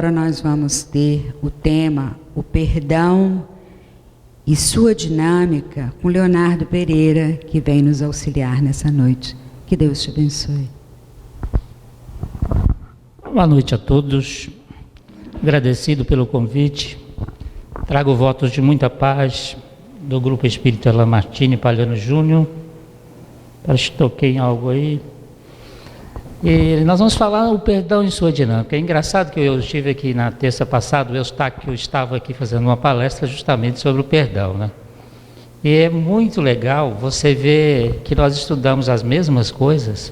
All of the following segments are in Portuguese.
Agora nós vamos ter o tema, o perdão e sua dinâmica, com Leonardo Pereira, que vem nos auxiliar nessa noite. Que Deus te abençoe. Boa noite a todos. Agradecido pelo convite. Trago votos de muita paz do Grupo Espírita Lamartine Palhano Júnior. Acho que toquei em algo aí. E nós vamos falar o perdão em sua dinâmica. É engraçado que eu estive aqui na terça passada, o Eustáquio estava aqui fazendo uma palestra justamente sobre o perdão, né? E é muito legal você ver que nós estudamos as mesmas coisas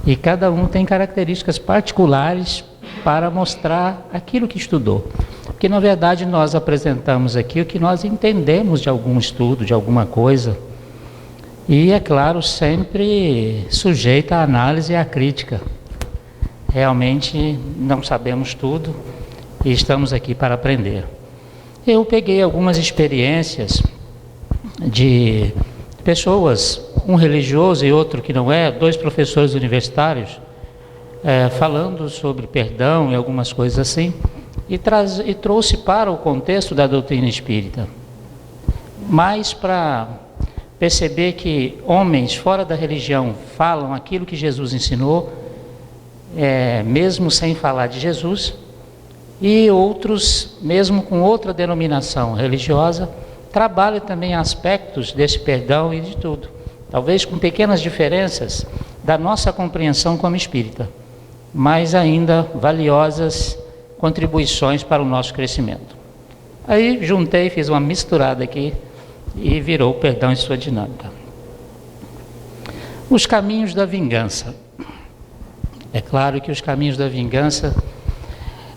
e cada um tem características particulares para mostrar aquilo que estudou. Porque na verdade nós apresentamos aqui o que nós entendemos de algum estudo, de alguma coisa. E, é claro, sempre sujeito à análise e à crítica. Realmente não sabemos tudo e estamos aqui para aprender. Eu peguei algumas experiências de pessoas, um religioso e outro que não é, dois professores universitários, falando sobre perdão e algumas coisas assim, e trouxe para o contexto da doutrina espírita. Mas para perceber que homens fora da religião falam aquilo que Jesus ensinou, mesmo sem falar de Jesus, e outros, mesmo com outra denominação religiosa, trabalham também aspectos desse perdão e de tudo, talvez com pequenas diferenças da nossa compreensão como espírita, mas ainda valiosas contribuições para o nosso crescimento. Aí juntei, fiz uma misturada aqui, e virou o perdão em sua dinâmica. Os caminhos da vingança. É claro que os caminhos da vingança,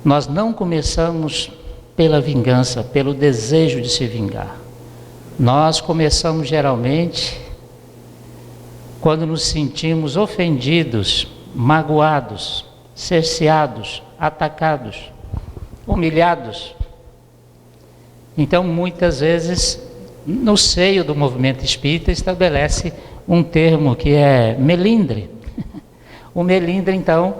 nós não começamos pela vingança, pelo desejo de se vingar. Nós começamos geralmente quando nos sentimos ofendidos, magoados, cerceados, atacados, humilhados. Então, muitas vezes, no seio do movimento espírita estabelece um termo que é melindre. O melindre, então,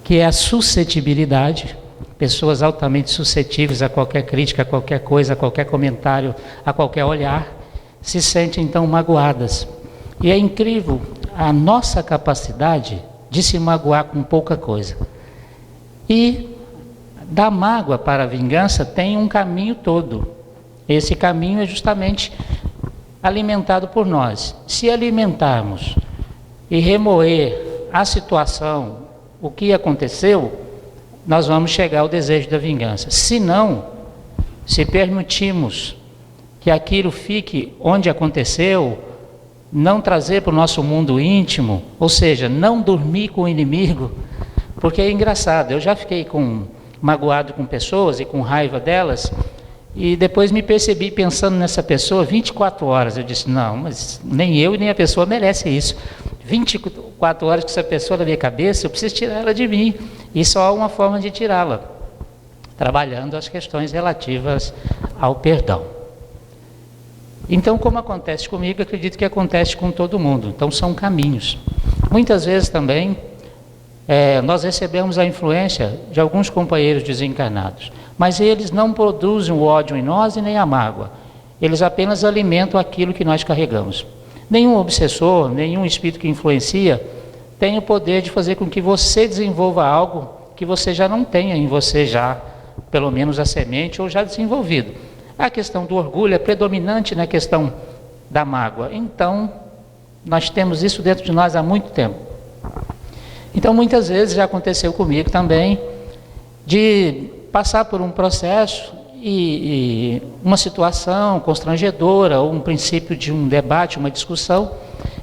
que é a suscetibilidade, pessoas altamente suscetíveis a qualquer crítica, a qualquer coisa, a qualquer comentário, a qualquer olhar, se sentem então magoadas. E é incrível a nossa capacidade de se magoar com pouca coisa. E da mágoa para a vingança tem um caminho todo. Esse caminho é justamente alimentado por nós. Se alimentarmos e remoer a situação, o que aconteceu, nós vamos chegar ao desejo da vingança. Se não, se permitirmos que aquilo fique onde aconteceu, não trazer para o nosso mundo íntimo, ou seja, não dormir com o inimigo, porque é engraçado, eu já fiquei magoado com pessoas e com raiva delas, e depois me percebi pensando nessa pessoa 24 horas. Eu disse, não, mas nem eu e nem a pessoa merece isso. 24 horas com essa pessoa na minha cabeça, eu preciso tirar ela de mim. E só há uma forma de tirá-la, trabalhando as questões relativas ao perdão. Então, como acontece comigo, acredito que acontece com todo mundo. Então, são caminhos. Muitas vezes também, nós recebemos a influência de alguns companheiros desencarnados, mas eles não produzem o ódio em nós e nem a mágoa. Eles apenas alimentam aquilo que nós carregamos. Nenhum obsessor, nenhum espírito que influencia tem o poder de fazer com que você desenvolva algo que você já não tenha em você já, pelo menos a semente ou já desenvolvido. A questão do orgulho é predominante na questão da mágoa. Então, nós temos isso dentro de nós há muito tempo. Então, muitas vezes já aconteceu comigo também de passar por um processo e uma situação constrangedora, ou um princípio de um debate, uma discussão,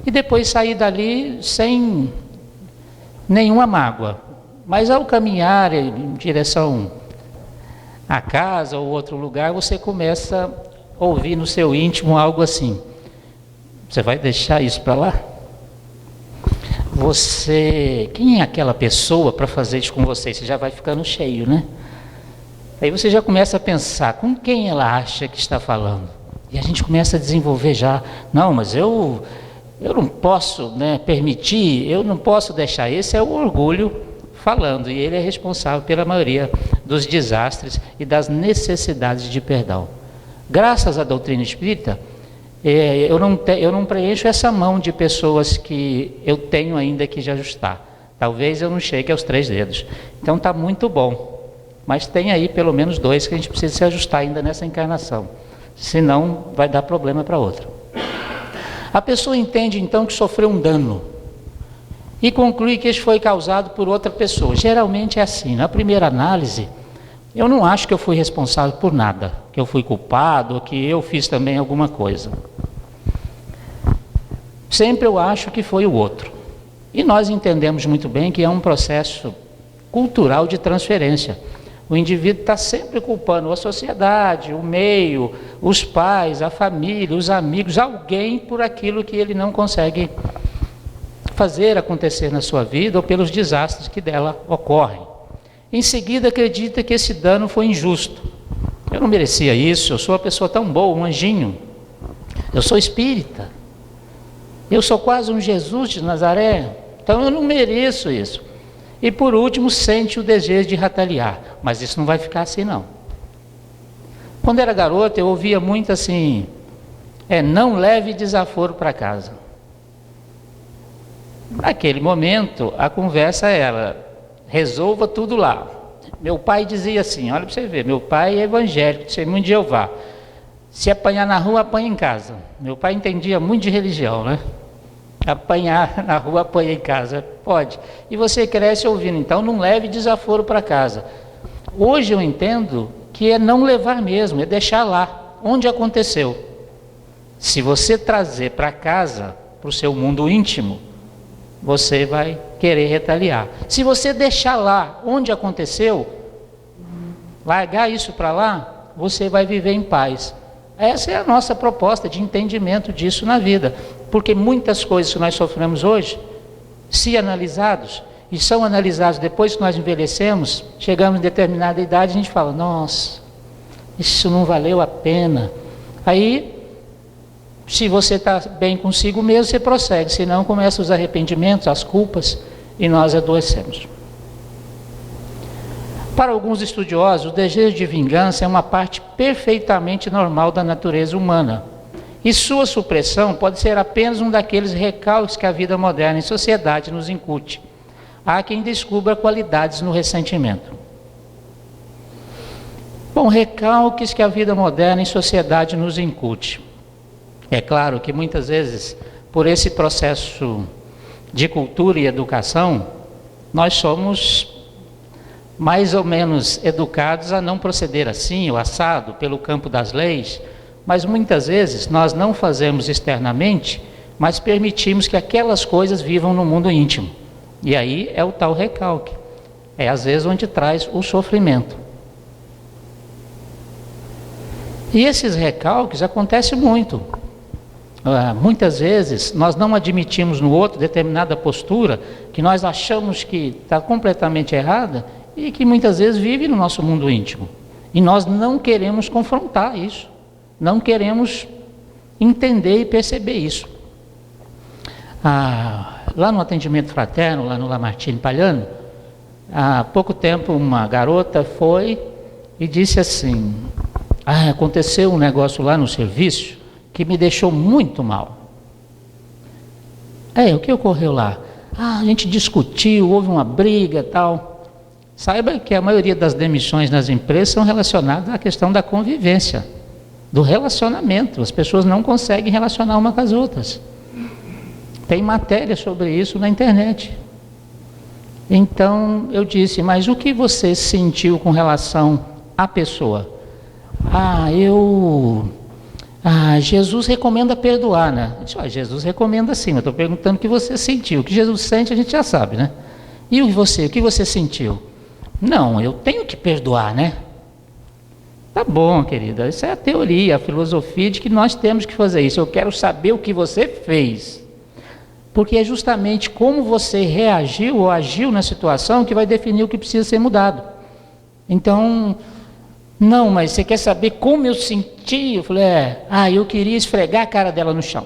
e depois sair dali sem nenhuma mágoa. Mas ao caminhar em direção à casa ou outro lugar, você começa a ouvir no seu íntimo algo assim: você vai deixar isso para lá? Quem é aquela pessoa para fazer isso com você? Você já vai ficando cheio, né? Aí você já começa a pensar, com quem ela acha que está falando? E a gente começa a desenvolver já, não, mas eu não posso, permitir, eu não posso deixar. Esse é o orgulho falando, e ele é responsável pela maioria dos desastres e das necessidades de perdão. Graças à doutrina espírita, eu não preencho essa mão de pessoas que eu tenho ainda que ajustar. Talvez eu não chegue aos 3 dedos. Então está muito bom. Mas tem aí pelo menos 2 que a gente precisa se ajustar ainda nessa encarnação. Senão vai dar problema para outra. A pessoa entende então que sofreu um dano e conclui que isso foi causado por outra pessoa. Geralmente é assim. Na primeira análise, eu não acho que eu fui responsável por nada, que eu fui culpado, ou que eu fiz também alguma coisa. Sempre eu acho que foi o outro. E nós entendemos muito bem que é um processo cultural de transferência. O indivíduo está sempre culpando a sociedade, o meio, os pais, a família, os amigos, alguém por aquilo que ele não consegue fazer acontecer na sua vida ou pelos desastres que dela ocorrem. Em seguida acredita que esse dano foi injusto. Eu não merecia isso, eu sou uma pessoa tão boa, um anjinho. Eu sou espírita. Eu sou quase um Jesus de Nazaré, então eu não mereço isso. E por último, sente o desejo de retaliar, mas isso não vai ficar assim não. Quando era garota, eu ouvia muito assim, não leve desaforo para casa. Naquele momento, a conversa era, resolva tudo lá. Meu pai dizia assim, olha para você ver, meu pai é evangélico, testemunho de Jeová. Se apanhar na rua, apanha em casa. Meu pai entendia muito de religião, né? Apanhar na rua, apanha em casa. Pode. E você cresce ouvindo, então não leve desaforo para casa. Hoje eu entendo que é não levar mesmo, é deixar lá, onde aconteceu. Se você trazer para casa, para o seu mundo íntimo, você vai querer retaliar. Se você deixar lá, onde aconteceu, largar isso para lá, você vai viver em paz. Essa é a nossa proposta de entendimento disso na vida, porque muitas coisas que nós sofremos hoje, se analisados, e são analisados depois que nós envelhecemos, chegamos em determinada idade, a gente fala, nossa, isso não valeu a pena. Aí, se você está bem consigo mesmo, você prossegue, senão começam os arrependimentos, as culpas, e nós adoecemos. Para alguns estudiosos, o desejo de vingança é uma parte perfeitamente normal da natureza humana. E sua supressão pode ser apenas um daqueles recalques que a vida moderna e sociedade nos incute. Há quem descubra qualidades no ressentimento. Bom, recalques que a vida moderna e sociedade nos incute. É claro que muitas vezes, por esse processo de cultura e educação, nós somos mais ou menos educados a não proceder assim, ou assado, pelo campo das leis, mas muitas vezes nós não fazemos externamente, mas permitimos que aquelas coisas vivam no mundo íntimo. E aí é o tal recalque. É às vezes onde traz o sofrimento. E esses recalques acontecem muito. Muitas vezes nós não admitimos no outro determinada postura que nós achamos que está completamente errada e que muitas vezes vive no nosso mundo íntimo. E nós não queremos confrontar isso. Não queremos entender e perceber isso. Lá no atendimento fraterno, lá no Lamartine Palhano, há pouco tempo uma garota foi e disse assim, aconteceu um negócio lá no serviço que me deixou muito mal. O que ocorreu lá? A gente discutiu, houve uma briga e tal. Saiba que a maioria das demissões nas empresas são relacionadas à questão da convivência, do relacionamento. As pessoas não conseguem relacionar uma com as outras. Tem matéria sobre isso na internet. Então eu disse, mas o que você sentiu com relação à pessoa? Jesus recomenda perdoar, né? Eu disse, Jesus recomenda sim, eu estou perguntando o que você sentiu. O que Jesus sente a gente já sabe, né? E você, o que você sentiu? Não, eu tenho que perdoar, né? Tá bom, querida, isso é a teoria, a filosofia de que nós temos que fazer isso. Eu quero saber o que você fez. Porque é justamente como você reagiu ou agiu na situação que vai definir o que precisa ser mudado. Então, não, mas você quer saber como eu senti? Eu falei, eu queria esfregar a cara dela no chão.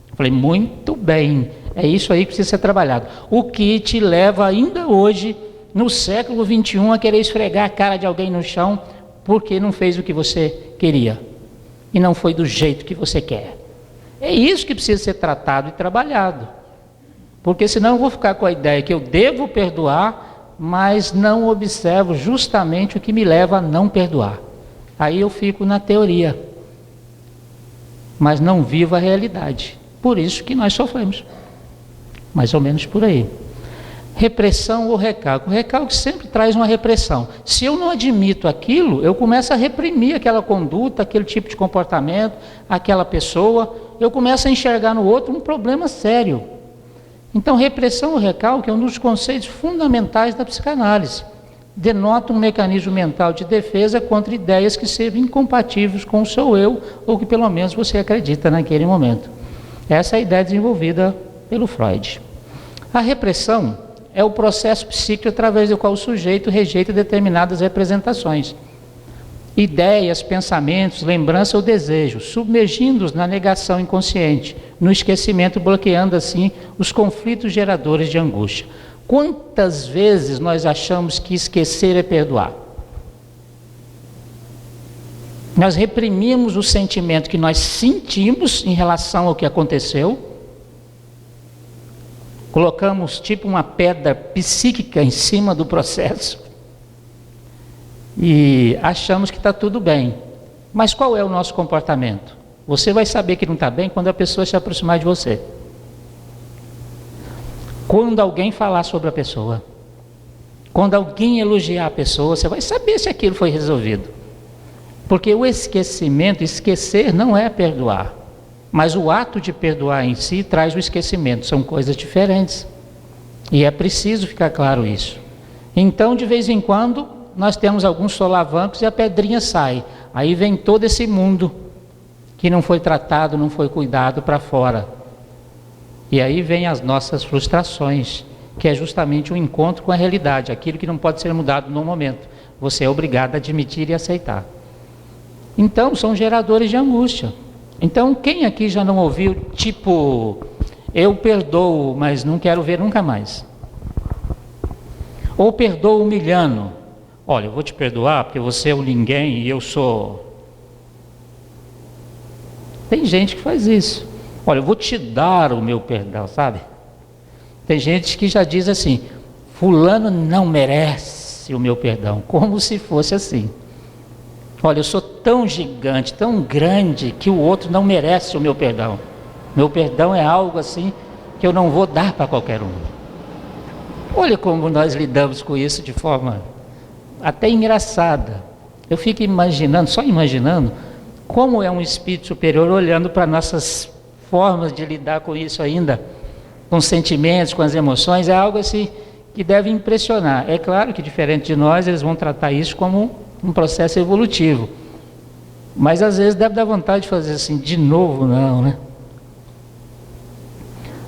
Eu falei, muito bem, É isso aí que precisa ser trabalhado. O que te leva ainda hoje, no século XXI, a querer esfregar a cara de alguém no chão porque não fez o que você queria e não foi do jeito que você quer. É isso que precisa ser tratado e trabalhado. Porque senão eu vou ficar com a ideia que eu devo perdoar, mas não observo justamente o que me leva a não perdoar. Aí eu fico na teoria, mas não vivo a realidade. Por isso que nós sofremos. Mais ou menos por aí. Repressão ou recalque. O recalque sempre traz uma repressão. Se eu não admito aquilo, eu começo a reprimir aquela conduta, aquele tipo de comportamento, aquela pessoa. Eu começo a enxergar no outro um problema sério. Então, repressão ou recalque é um dos conceitos fundamentais da psicanálise. Denota um mecanismo mental de defesa contra ideias que sejam incompatíveis com o seu eu, ou que pelo menos você acredita naquele momento. Essa é a ideia desenvolvida pelo Freud. A repressão é o processo psíquico através do qual o sujeito rejeita determinadas representações, ideias, pensamentos, lembrança ou desejos, submergindo-os na negação inconsciente, no esquecimento, bloqueando assim os conflitos geradores de angústia. Quantas vezes nós achamos que esquecer é perdoar? Nós reprimimos o sentimento que nós sentimos em relação ao que aconteceu, colocamos tipo uma pedra psíquica em cima do processo e achamos que está tudo bem. Mas qual é o nosso comportamento? Você vai saber que não está bem quando a pessoa se aproximar de você. Quando alguém falar sobre a pessoa, quando alguém elogiar a pessoa, você vai saber se aquilo foi resolvido. Porque o esquecimento, esquecer não é perdoar. Mas o ato de perdoar em si traz o esquecimento, são coisas diferentes. E é preciso ficar claro isso. Então, de vez em quando, nós temos alguns solavancos e a pedrinha sai. Aí vem todo esse mundo que não foi tratado, não foi cuidado para fora. E aí vem as nossas frustrações, que é justamente o encontro com a realidade, aquilo que não pode ser mudado no momento. Você é obrigado a admitir e aceitar. Então, são geradores de angústia. Então, quem aqui já não ouviu, tipo, eu perdoo, mas não quero ver nunca mais? Ou perdoo humilhando. Olha, eu vou te perdoar porque você é o ninguém e eu sou... Tem gente que faz isso. Olha, eu vou te dar o meu perdão, sabe? Tem gente que já diz assim, fulano não merece o meu perdão, como se fosse assim. Olha, eu sou tão gigante, tão grande, que o outro não merece o meu perdão. Meu perdão é algo assim que eu não vou dar para qualquer um. Olha como nós lidamos com isso de forma até engraçada. Eu fico imaginando, só imaginando, como é um espírito superior olhando para nossas formas de lidar com isso ainda, com os sentimentos, com as emoções, é algo assim que deve impressionar. É claro que diferente de nós, eles vão tratar isso como um processo evolutivo, mas às vezes deve dar vontade de fazer assim, de novo não, né?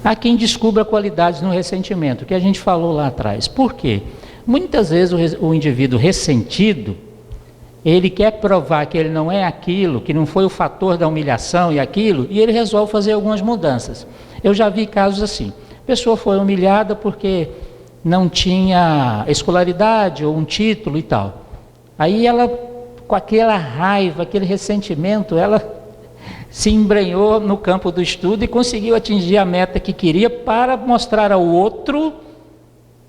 Há quem descubra qualidades no ressentimento, que a gente falou lá atrás. Por quê? Muitas vezes o indivíduo ressentido, ele quer provar que ele não é aquilo, que não foi o fator da humilhação e aquilo, e ele resolve fazer algumas mudanças. Eu já vi casos assim, a pessoa foi humilhada porque não tinha escolaridade ou um título e tal. Aí ela, com aquela raiva, aquele ressentimento, ela se embrenhou no campo do estudo e conseguiu atingir a meta que queria para mostrar ao outro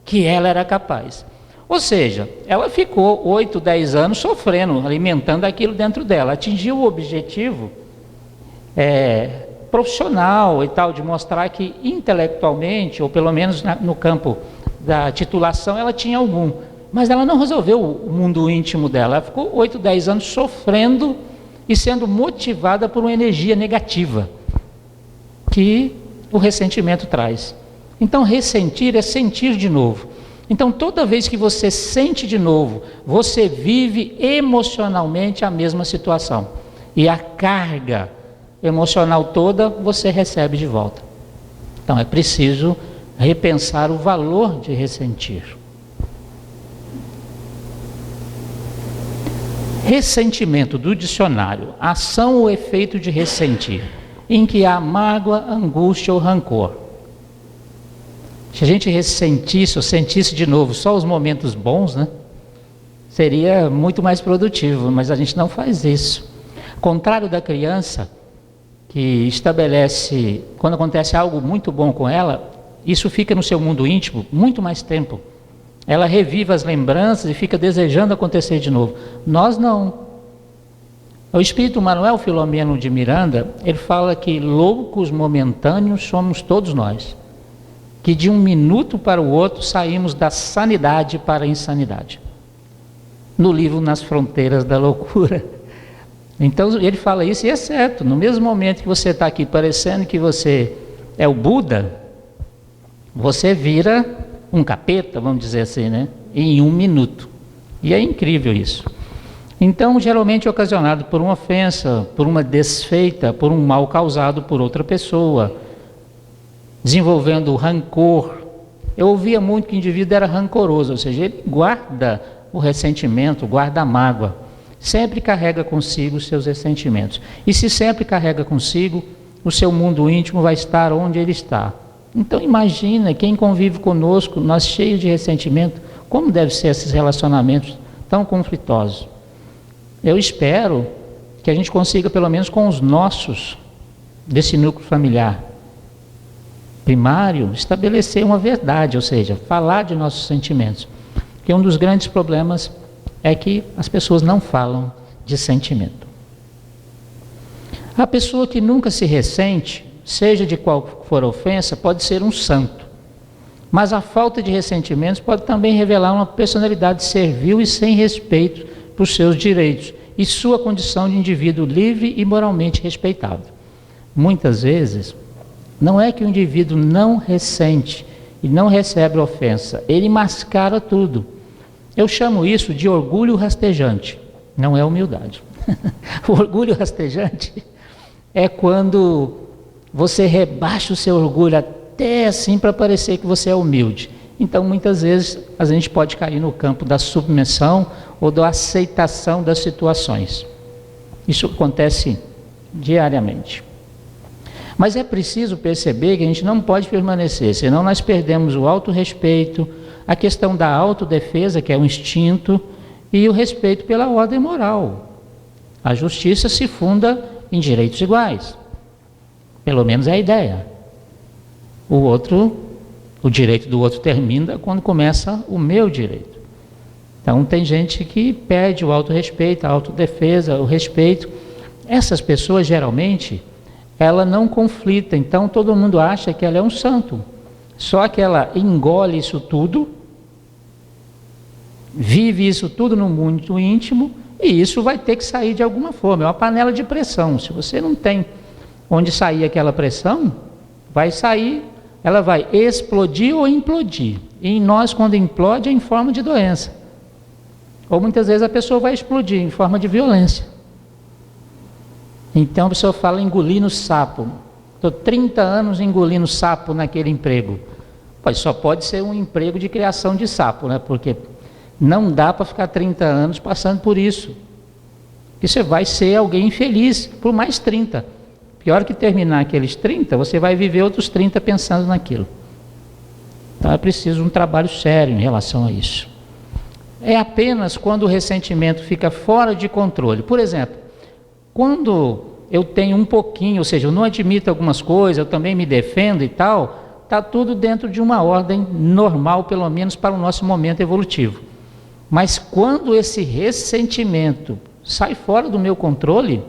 que ela era capaz. Ou seja, ela ficou 8, 10 anos sofrendo, alimentando aquilo dentro dela. Atingiu o objetivo profissional e tal, de mostrar que intelectualmente, ou pelo menos no campo da titulação, ela tinha algum. Mas ela não resolveu o mundo íntimo dela. Ela ficou 8, 10 anos sofrendo e sendo motivada por uma energia negativa que o ressentimento traz. Então, ressentir é sentir de novo. Então, toda vez que você sente de novo, você vive emocionalmente a mesma situação. E a carga emocional toda você recebe de volta. Então, é preciso repensar o valor de ressentir. Ressentimento do dicionário, ação ou efeito de ressentir, em que há mágoa, angústia ou rancor. Se a gente ressentisse ou sentisse de novo só os momentos bons, né? Seria muito mais produtivo, mas a gente não faz isso. Ao contrário da criança, que estabelece, quando acontece algo muito bom com ela, isso fica no seu mundo íntimo muito mais tempo. Ela revive as lembranças e fica desejando acontecer de novo. Nós não. O espírito Manuel Filomeno de Miranda, ele fala que loucos momentâneos somos todos nós. Que de um minuto para o outro saímos da sanidade para a insanidade. No livro Nas Fronteiras da Loucura. Então ele fala isso e é certo. No mesmo momento que você está aqui parecendo que você é o Buda, você vira um capeta, vamos dizer assim, né? Em um minuto. E é incrível isso. Então, geralmente é ocasionado por uma ofensa, por uma desfeita, por um mal causado por outra pessoa, desenvolvendo rancor. Eu ouvia muito que o indivíduo era rancoroso, ou seja, ele guarda o ressentimento, guarda a mágoa, sempre carrega consigo os seus ressentimentos. E se sempre carrega consigo, o seu mundo íntimo vai estar onde ele está. Então imagina, quem convive conosco, nós cheios de ressentimento, como devem ser esses relacionamentos tão conflitosos. Eu espero que a gente consiga, pelo menos com os nossos, desse núcleo familiar primário, estabelecer uma verdade, ou seja, falar de nossos sentimentos. Porque um dos grandes problemas é que as pessoas não falam de sentimento. A pessoa que nunca se ressente, seja de qual for a ofensa, pode ser um santo. Mas a falta de ressentimentos pode também revelar uma personalidade servil e sem respeito por seus direitos e sua condição de indivíduo livre e moralmente respeitável. Muitas vezes, não é que o indivíduo não ressente e não recebe ofensa, ele mascara tudo. Eu chamo isso de orgulho rastejante, não é humildade. O orgulho rastejante é quando você rebaixa o seu orgulho até assim para parecer que você é humilde. Então, muitas vezes, a gente pode cair no campo da submissão ou da aceitação das situações. Isso acontece diariamente. Mas é preciso perceber que a gente não pode permanecer, senão nós perdemos o autorrespeito, a questão da autodefesa, que é um instinto, e o respeito pela ordem moral. A justiça se funda em direitos iguais. Pelo menos é a ideia. O direito do outro termina quando começa o meu direito. Então tem gente que perde o autorrespeito, a autodefesa, o respeito. Essas pessoas geralmente, ela não conflita, então todo mundo acha que ela é um santo. Só que ela engole isso tudo, vive isso tudo no mundo íntimo, e isso vai ter que sair de alguma forma. É uma panela de pressão. Se você não tem onde sair aquela pressão, vai sair, ela vai explodir ou implodir. E em nós, quando implode, é em forma de doença. Ou muitas vezes a pessoa vai explodir em forma de violência. Então a pessoa fala engolindo sapo. Estou 30 anos engolindo sapo naquele emprego. Pois só pode ser um emprego de criação de sapo, né? Porque não dá para ficar 30 anos passando por isso. E você vai ser alguém infeliz por mais 30. Pior que terminar aqueles 30, você vai viver outros 30 pensando naquilo. Então é preciso um trabalho sério em relação a isso. É apenas quando o ressentimento fica fora de controle. Por exemplo, quando eu tenho um pouquinho, ou seja, eu não admito algumas coisas, eu também me defendo e tal, está tudo dentro de uma ordem normal, pelo menos para o nosso momento evolutivo. Mas quando esse ressentimento sai fora do meu controle,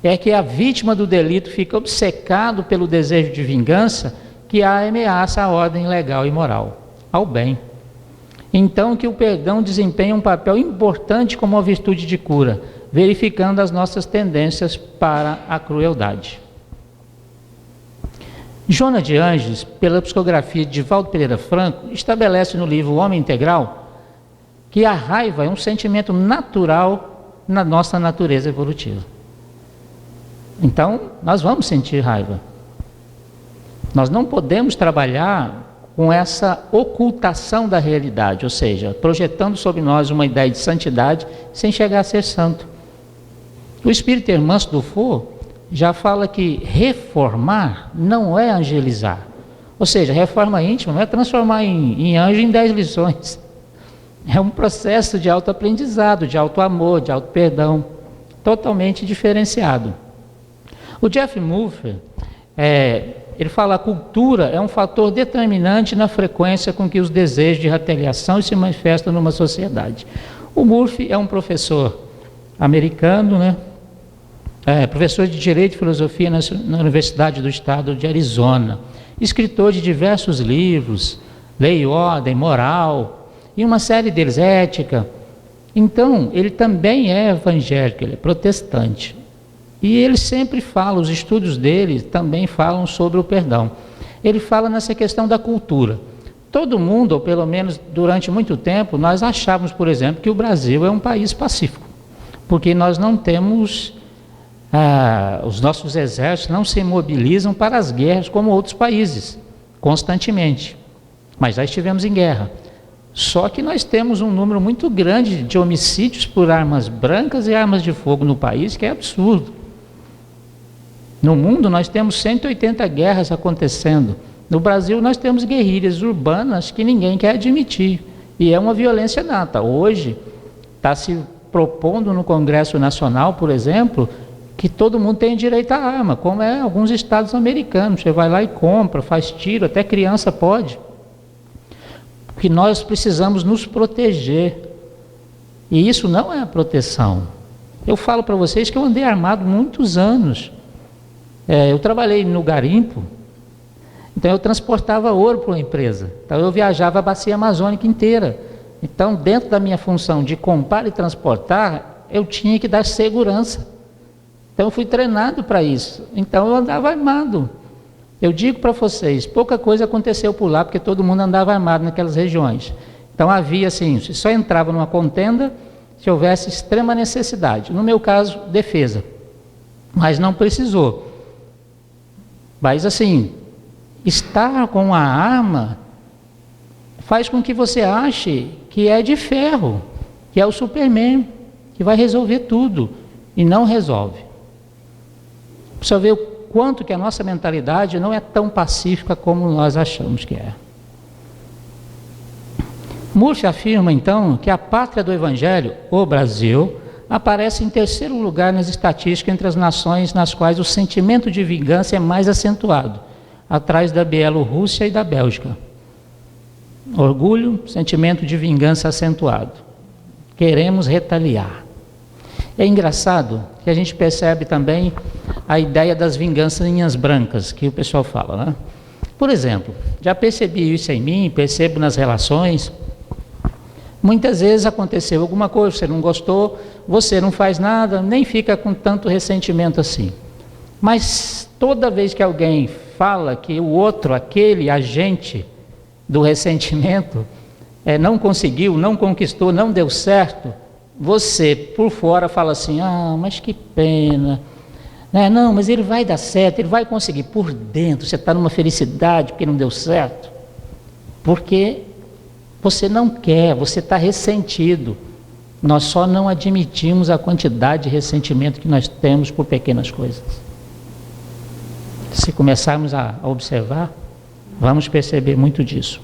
é que a vítima do delito fica obcecado pelo desejo de vingança que ameaça a ordem legal e moral, ao bem. Então que o perdão desempenha um papel importante como uma virtude de cura, verificando as nossas tendências para a crueldade. Joana de Ângeles, pela psicografia de Valdo Pereira Franco, estabelece no livro O Homem Integral que a raiva é um sentimento natural na nossa natureza evolutiva. Então, nós vamos sentir raiva. Nós não podemos trabalhar com essa ocultação da realidade, ou seja, projetando sobre nós uma ideia de santidade sem chegar a ser santo. O espírito Hermance Dufour já fala que reformar não é angelizar. Ou seja, reforma íntima não é transformar em anjo em 10 lições. É um processo de autoaprendizado, de autoamor, de autoperdão, totalmente diferenciado. O Jeff Murphy, ele fala que a cultura é um fator determinante na frequência com que os desejos de retaliação se manifestam numa sociedade. O Murphy é um professor americano, né? Professor de Direito e Filosofia na Universidade do Estado de Arizona, escritor de diversos livros, Lei e Ordem, Moral, e uma série deles, Ética. Então, ele também é evangélico, ele é protestante. E ele sempre fala, os estudos dele também falam sobre o perdão. Ele fala nessa questão da cultura. Todo mundo, ou pelo menos durante muito tempo, nós achávamos, por exemplo, que o Brasil é um país pacífico, porque nós não temos, os nossos exércitos não se mobilizam para as guerras como outros países, constantemente. Mas já estivemos em guerra. Só que nós temos um número muito grande de homicídios por armas brancas e armas de fogo no país, que é absurdo. No mundo nós temos 180 guerras acontecendo. No Brasil nós temos guerrilhas urbanas que ninguém quer admitir. E é uma violência nata. Hoje está se propondo no Congresso Nacional, por exemplo, que todo mundo tem direito à arma, como é alguns estados americanos. Você vai lá e compra, faz tiro, até criança pode. Porque nós precisamos nos proteger. E isso não é proteção. Eu falo para vocês que eu andei armado muitos anos. Eu trabalhei no garimpo, então eu transportava ouro para uma empresa. Então eu viajava a bacia amazônica inteira. Então, dentro da minha função de comprar e transportar, eu tinha que dar segurança. Então eu fui treinado para isso. Então eu andava armado. Eu digo para vocês, pouca coisa aconteceu por lá, porque todo mundo andava armado naquelas regiões. Então havia assim, só entrava numa contenda se houvesse extrema necessidade. No meu caso, defesa. Mas não precisou. Mas assim, estar com a arma faz com que você ache que é de ferro, que é o Superman, que vai resolver tudo, e não resolve. Precisa ver o quanto que a nossa mentalidade não é tão pacífica como nós achamos que é. Murphy afirma então que a pátria do Evangelho, o Brasil, aparece em terceiro lugar nas estatísticas entre as nações nas quais o sentimento de vingança é mais acentuado, atrás da Bielorrússia e da Bélgica. Orgulho, sentimento de vingança acentuado. Queremos retaliar. É engraçado que a gente percebe também a ideia das vinganças brancas, que o pessoal fala, né? Por exemplo, já percebi isso em mim, percebo nas relações. Muitas vezes aconteceu alguma coisa, você não gostou, você não faz nada, nem fica com tanto ressentimento assim. Mas toda vez que alguém fala que o outro, aquele agente do ressentimento, não conseguiu, não conquistou, não deu certo, você por fora fala assim, mas que pena, não, mas ele vai dar certo, ele vai conseguir. Por dentro você está numa felicidade porque não deu certo, porque você não quer, você está ressentido. Nós só não admitimos a quantidade de ressentimento que nós temos por pequenas coisas. Se começarmos a observar, vamos perceber muito disso.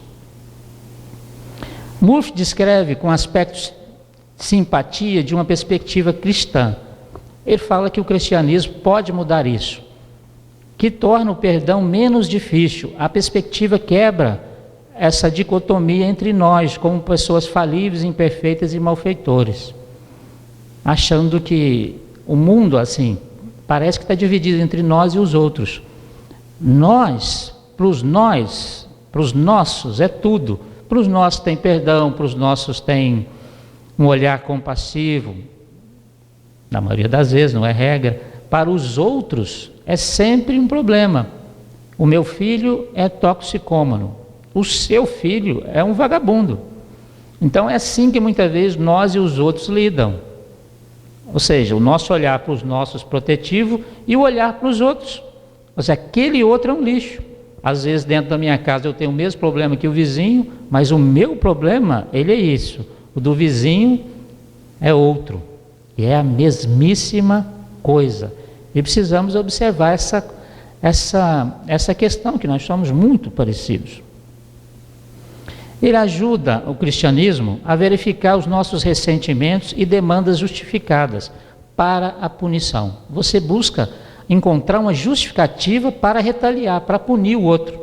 Murphy descreve com aspectos de simpatia de uma perspectiva cristã. Ele fala que o cristianismo pode mudar isso, que torna o perdão menos difícil. A perspectiva quebra essa dicotomia entre nós, como pessoas falíveis, imperfeitas e malfeitores, achando que o mundo, assim, parece que está dividido entre nós e os outros. Para os nossos é tudo. Para os nossos tem perdão, para os nossos tem um olhar compassivo, na maioria das vezes, não é regra. Para os outros é sempre um problema. O meu filho é toxicômano, o seu filho é um vagabundo. Então é assim que muitas vezes nós e os outros lidam. Ou seja, o nosso olhar para os nossos protetivo e o olhar para os outros. Ou seja, aquele outro é um lixo. Às vezes dentro da minha casa eu tenho o mesmo problema que o vizinho, mas o meu problema, ele é isso. O do vizinho é outro. E é a mesmíssima coisa. E precisamos observar essa questão que nós somos muito parecidos. Ele ajuda o cristianismo a verificar os nossos ressentimentos e demandas justificadas para a punição. Você busca encontrar uma justificativa para retaliar, para punir o outro.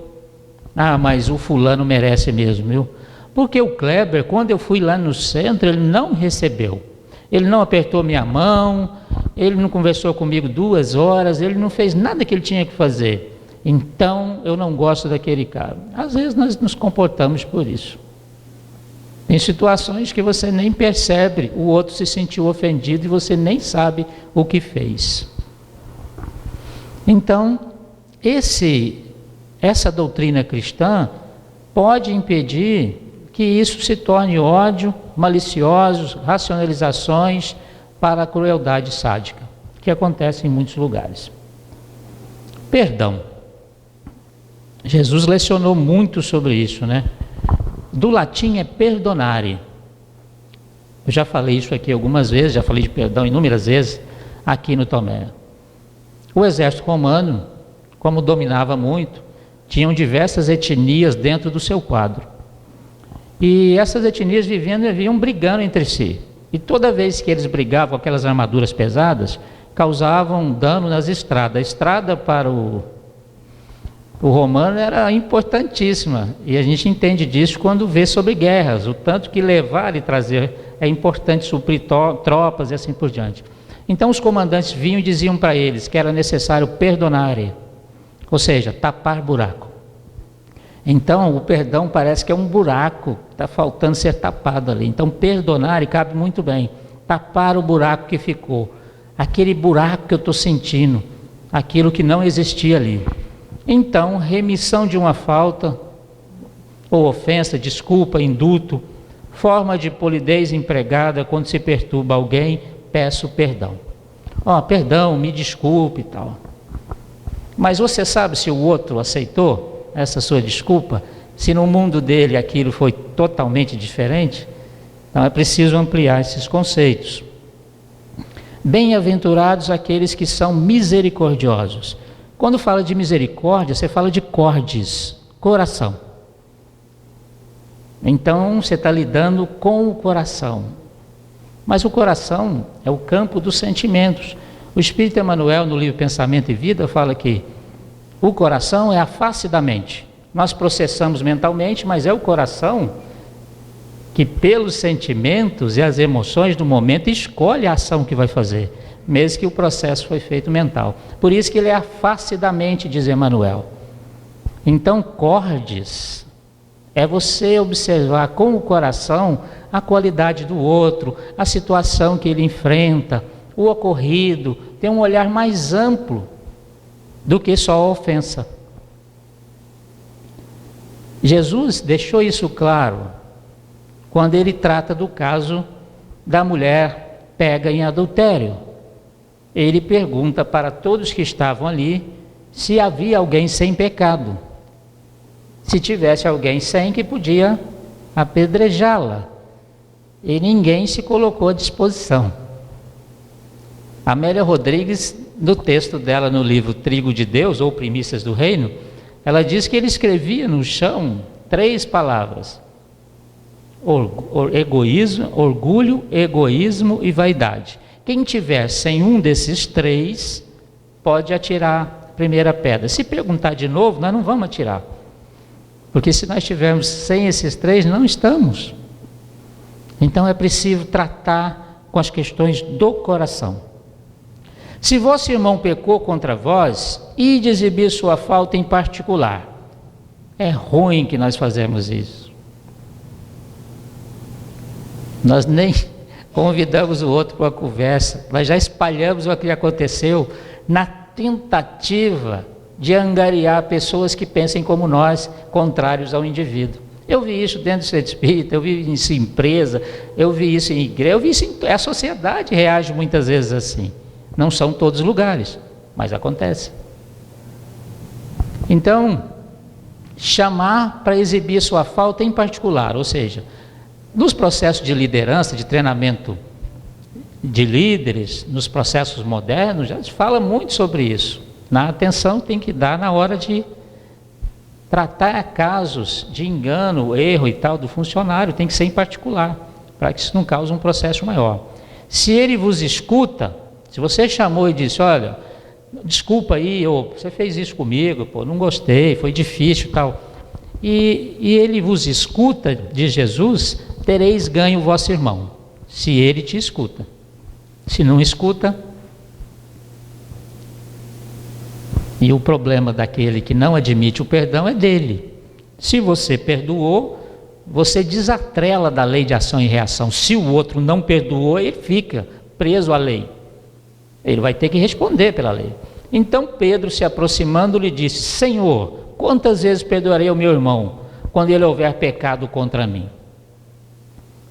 Ah, mas o fulano merece mesmo, viu? Porque o Kleber, quando eu fui lá no centro, ele não me recebeu. Ele não apertou minha mão, ele não conversou comigo 2 horas, ele não fez nada que ele tinha que fazer. Então, eu não gosto daquele cara. Às vezes nós nos comportamos por isso. Tem situações que você nem percebe, o outro se sentiu ofendido e você nem sabe o que fez. Então, essa doutrina cristã pode impedir que isso se torne ódio, maliciosos, racionalizações para a crueldade sádica, que acontece em muitos lugares. Perdão. Jesus lecionou muito sobre isso, né? Do latim é perdonare. Eu já falei isso aqui algumas vezes, já falei de perdão inúmeras vezes aqui no Tomé. O exército romano, como dominava muito, tinham diversas etnias dentro do seu quadro. E essas etnias viviam brigando entre si. E toda vez que eles brigavam com aquelas armaduras pesadas, causavam dano nas estradas. A estrada para o romano era importantíssima. E a gente entende disso quando vê sobre guerras. O tanto que levar e trazer é importante, suprir tropas e assim por diante. Então os comandantes vinham e diziam para eles que era necessário perdonare, ou seja, tapar buraco. Então o perdão parece que é um buraco, está faltando ser tapado ali. Então perdonare cabe muito bem, tapar o buraco que ficou, aquele buraco que eu estou sentindo, aquilo que não existia ali. Então, remissão de uma falta, ou ofensa, desculpa, indulto, forma de polidez empregada quando se perturba alguém, peço perdão. Perdão, me desculpe e tal. Mas você sabe se o outro aceitou essa sua desculpa? Se no mundo dele aquilo foi totalmente diferente? Então é preciso ampliar esses conceitos. Bem-aventurados aqueles que são misericordiosos. Quando fala de misericórdia, você fala de cordes, coração. Então você está lidando com o coração. Mas o coração é o campo dos sentimentos. O Espírito Emmanuel, no livro Pensamento e Vida, fala que o coração é a face da mente. Nós processamos mentalmente, mas é o coração que, pelos sentimentos e as emoções do momento, escolhe a ação que vai fazer, mesmo que o processo foi feito mental. Por isso que ele é a face da mente, diz Emmanuel. Então, cordes é você observar com o coração a qualidade do outro, a situação que ele enfrenta, o ocorrido, ter um olhar mais amplo do que só a ofensa. Jesus deixou isso claro quando ele trata do caso da mulher pega em adultério. Ele pergunta para todos que estavam ali se havia alguém sem pecado. Se tivesse alguém sem, que podia apedrejá-la. E ninguém se colocou à disposição. Amélia Rodrigues, no texto dela no livro Trigo de Deus, ou Primícias do Reino, ela diz que ele escrevia no chão 3 palavras: egoísmo, orgulho, egoísmo e vaidade. Quem tiver sem um desses 3, pode atirar a primeira pedra. Se perguntar de novo, nós não vamos atirar. Porque se nós estivermos sem esses 3, não estamos. Então é preciso tratar com as questões do coração. Se vosso irmão pecou contra vós, ide exibir sua falta em particular. É ruim que nós fazemos isso. Nós nem convidamos o outro para uma conversa, nós já espalhamos o que aconteceu na tentativa de angariar pessoas que pensem como nós, contrários ao indivíduo. Eu vi isso dentro do centro espírita, eu vi isso em empresa, eu vi isso em igreja, eu vi isso a sociedade reage muitas vezes assim. Não são todos os lugares, mas acontece. Então, chamar para exibir sua falta em particular, ou seja, nos processos de liderança, de treinamento de líderes, nos processos modernos, já se fala muito sobre isso. Na atenção tem que dar na hora de tratar casos de engano, erro e tal do funcionário, tem que ser em particular, para que isso não cause um processo maior. Se ele vos escuta, se você chamou e disse, olha, desculpa aí, você fez isso comigo, não gostei, foi difícil e tal, e ele vos escuta, diz Jesus, tereis ganho o vosso irmão, se ele te escuta. Se não escuta, e o problema daquele que não admite o perdão é dele. Se você perdoou, você desatrela da lei de ação e reação. Se o outro não perdoou, ele fica preso à lei. Ele vai ter que responder pela lei. Então Pedro, se aproximando, lhe disse, Senhor, quantas vezes perdoarei ao meu irmão, quando ele houver pecado contra mim?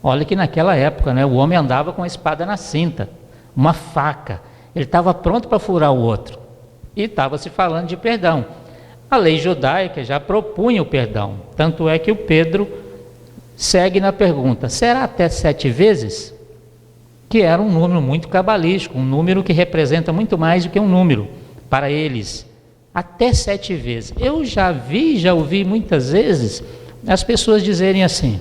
Olha que naquela época, o homem andava com a espada na cinta, uma faca. Ele estava pronto para furar o outro. E estava se falando de perdão. A lei judaica já propunha o perdão. Tanto é que o Pedro segue na pergunta, será até 7 vezes? Que era um número muito cabalístico, um número que representa muito mais do que um número para eles. Até 7 vezes. Eu já ouvi muitas vezes as pessoas dizerem assim,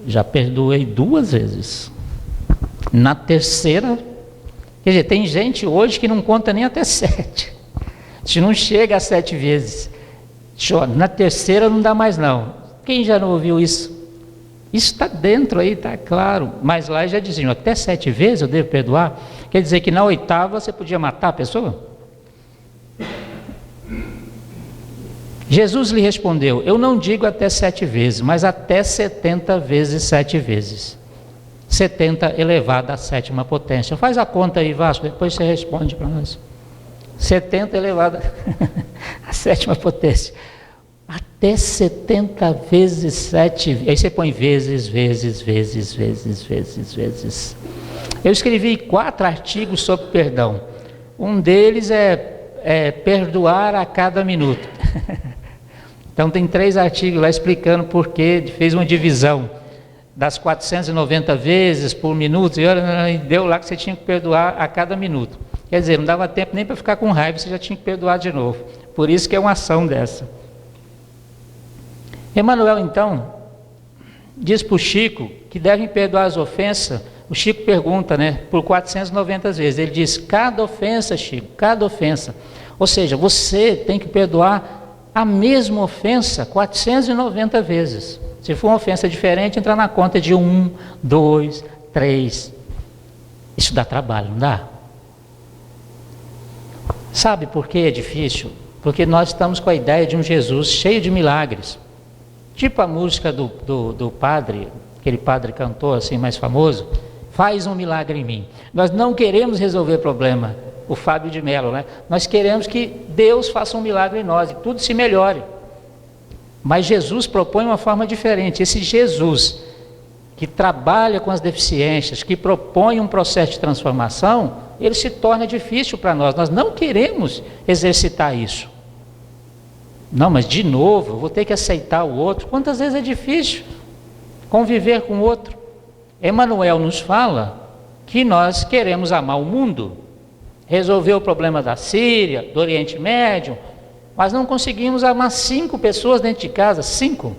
já perdoei 2 vezes. Na terceira, quer dizer, tem gente hoje que não conta nem até 7. Se não chega a 7 vezes, na terceira não dá mais não. Quem já não ouviu isso? Isso está dentro aí, está claro. Mas lá já diziam, até 7 vezes eu devo perdoar. Quer dizer que na 8ª você podia matar a pessoa? Jesus lhe respondeu, eu não digo até 7 vezes, mas até 70 vezes 7 vezes. 70 elevado à 7ª potência. Faz a conta aí, Vasco, depois você responde para nós. 70 elevado à 7ª potência. Até 70 vezes 7. Aí você põe vezes. Eu escrevi 4 artigos sobre perdão. Um deles é perdoar a cada minuto. Então tem 3 artigos lá explicando por que fez uma divisão das 490 vezes por minuto, e deu lá que você tinha que perdoar a cada minuto. Quer dizer, não dava tempo nem para ficar com raiva, você já tinha que perdoar de novo. Por isso que é uma ação dessa. Emmanuel, então, diz para o Chico que devem perdoar as ofensas. O Chico pergunta, por 490 vezes. Ele diz, cada ofensa, Chico, cada ofensa. Ou seja, você tem que perdoar a mesma ofensa 490 vezes. Se for uma ofensa diferente, entra na conta de 1, 2, 3. Isso dá trabalho, não dá? Sabe por que é difícil? Porque nós estamos com a ideia de um Jesus cheio de milagres. Tipo a música do padre, aquele padre cantor assim mais famoso, faz um milagre em mim. Nós não queremos resolver problema, o Fábio de Mello, Nós queremos que Deus faça um milagre em nós e tudo se melhore. Mas Jesus propõe uma forma diferente. Esse Jesus que trabalha com as deficiências, que propõe um processo de transformação, ele se torna difícil para nós. Nós não queremos exercitar isso. Não, mas de novo, eu vou ter que aceitar o outro. Quantas vezes é difícil conviver com o outro? Emmanuel nos fala que nós queremos amar o mundo, resolver o problema da Síria, do Oriente Médio, mas não conseguimos amar 5 pessoas dentro de casa, 5.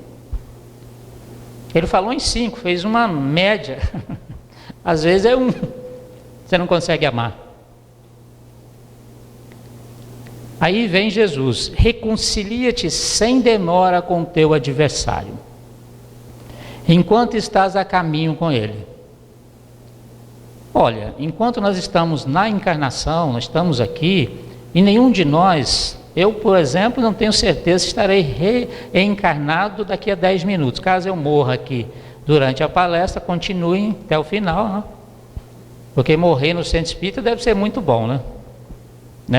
Ele falou em 5, fez uma média. Às vezes é 1. Você não consegue amar. Aí vem Jesus, reconcilia-te sem demora com o teu adversário, enquanto estás a caminho com ele. Olha, enquanto nós estamos na encarnação, nós estamos aqui, e nenhum de nós, eu, por exemplo, não tenho certeza se estarei reencarnado daqui a 10 minutos. Caso eu morra aqui durante a palestra, continuem até o final, Porque morrer no centro espírita deve ser muito bom,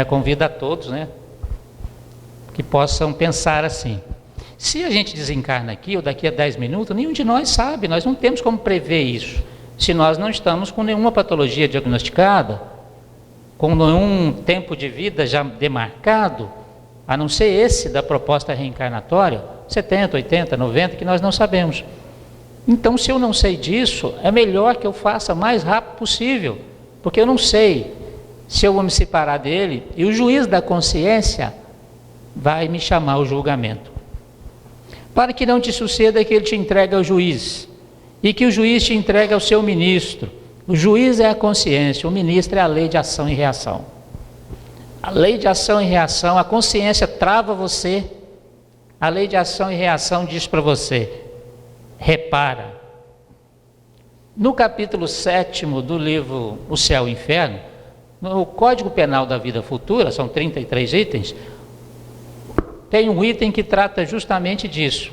Convido a todos, que possam pensar assim. Se a gente desencarna aqui, ou daqui a 10 minutos, nenhum de nós sabe, nós não temos como prever isso. Se nós não estamos com nenhuma patologia diagnosticada, com nenhum tempo de vida já demarcado, a não ser esse da proposta reencarnatória, 70, 80, 90, que nós não sabemos. Então, se eu não sei disso, é melhor que eu faça o mais rápido possível, porque eu não sei se eu vou me separar dele, e o juiz da consciência vai me chamar ao julgamento. Para que não te suceda que ele te entregue ao juiz, e que o juiz te entregue ao seu ministro. O juiz é a consciência, o ministro é a lei de ação e reação. A lei de ação e reação, a consciência trava você, a lei de ação e reação diz para você: repara. No capítulo 7º do livro O Céu e o Inferno, no Código Penal da Vida Futura, são 33 itens, tem um item que trata justamente disso.